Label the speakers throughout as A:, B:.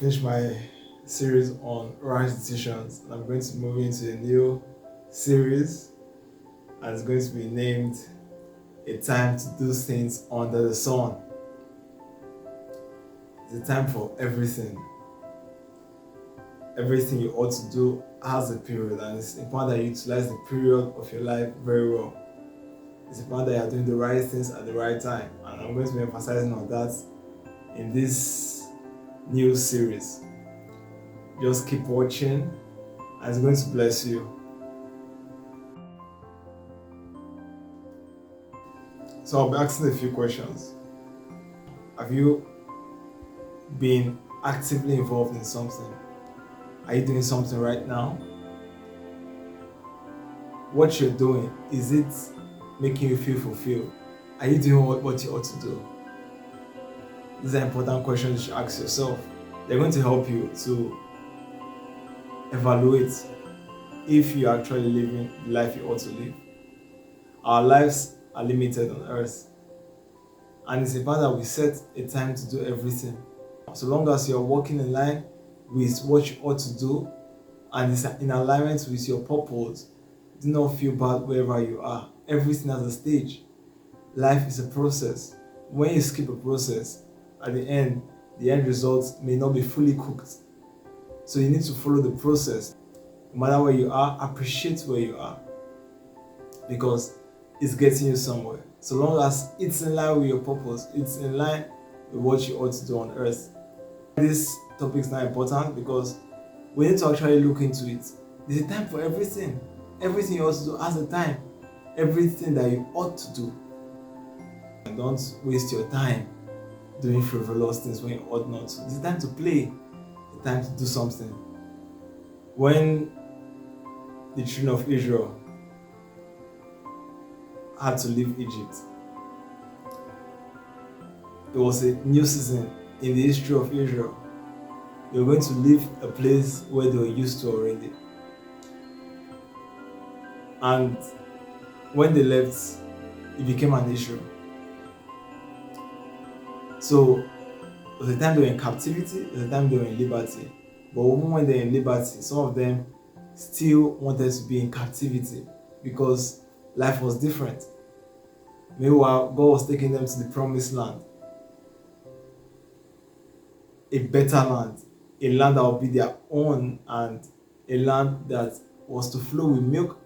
A: finished my series on rash decisions, and I'm going to move into a new series, and it's going to be named A Time to Do Things Under the Sun. It's a time for everything. Everything you ought to do has a period, and it's important that you utilize the period of your life very well. It's important that you are doing the right things at the right time, and I'm going to be emphasizing on that in this new series. Just keep watching, and it's going to bless you. So I'll be asking a few questions. Have you been actively involved in something? Are you doing something right now? What you're doing, is it making you feel fulfilled? Are you doing what you ought to do? These are important questions you should ask yourself. They're going to help you to evaluate if you're actually living the life you ought to live. Our lives are limited on earth, and it's important that we set a time to do everything. So long as you're walking in line with what you ought to do and it's in alignment with your purpose, do not feel bad wherever you are. Everything has a stage. Life is a process. When you skip a process, at the end result may not be fully cooked. So you need to follow the process. No matter where you are, appreciate where you are, because it's getting you somewhere. So long as it's in line with your purpose, it's in line with what you ought to do on earth. This topic is not important because we need to actually look into it. There's a time for everything. Everything you ought to do has a time. Everything that you ought to do. And don't waste your time doing frivolous things when you ought not to. It's time to play. It's time to do something. When the children of Israel had to leave Egypt, it was a new season in the history of Israel. They were going to leave a place where they were used to already. And when they left, it became an issue. So it was a time they were in captivity, it was a time they were in liberty. But even when they were in liberty, some of them still wanted to be in captivity because life was different. Meanwhile, God was taking them to the promised land. A better land, a land that would be their own, and a land that was to flow with milk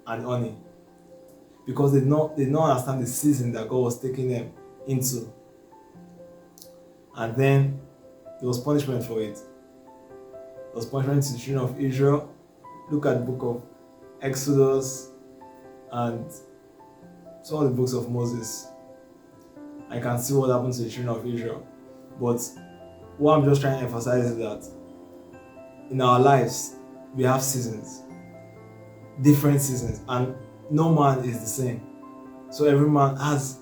A: and honey, because they don't understand the season that God was taking them into. And then there was punishment for it. There was punishment to the children of Israel. Look at the book of Exodus and some of the books of Moses. I can see what happened to the children of Israel. But what I'm just trying to emphasize is that in our lives, we have seasons, different seasons, and no man is the same. So every man has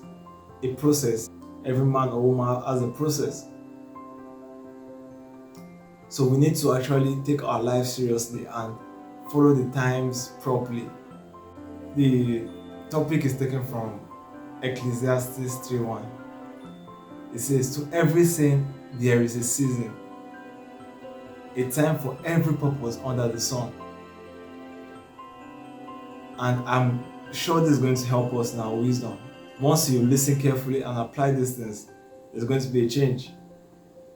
A: a process. Every man or woman has a process. So we need to actually take our life seriously and follow the times properly. The topic is taken from Ecclesiastes 3:1. It says, "To everything there is a season, a time for every purpose under the sun." And I'm sure this is going to help us in our wisdom. Once you listen carefully and apply these things, there's going to be a change.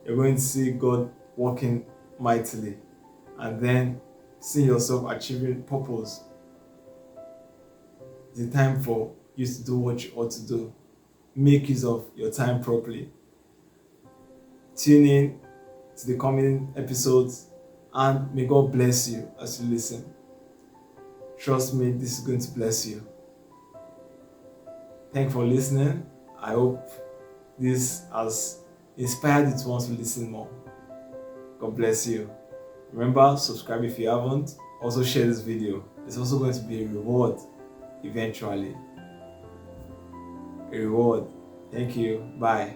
A: You're going to see God working mightily, and then see yourself achieving purpose. It's a time for you to do what you ought to do. Make use of your time properly. Tune in to the coming episodes, and may God bless you as you listen. Trust me, this is going to bless you. Thanks for listening. I hope this has inspired you to want to listen more. God bless you. Remember, subscribe if you haven't. Also share this video. It's also going to be a reward eventually. A reward. Thank you. Bye.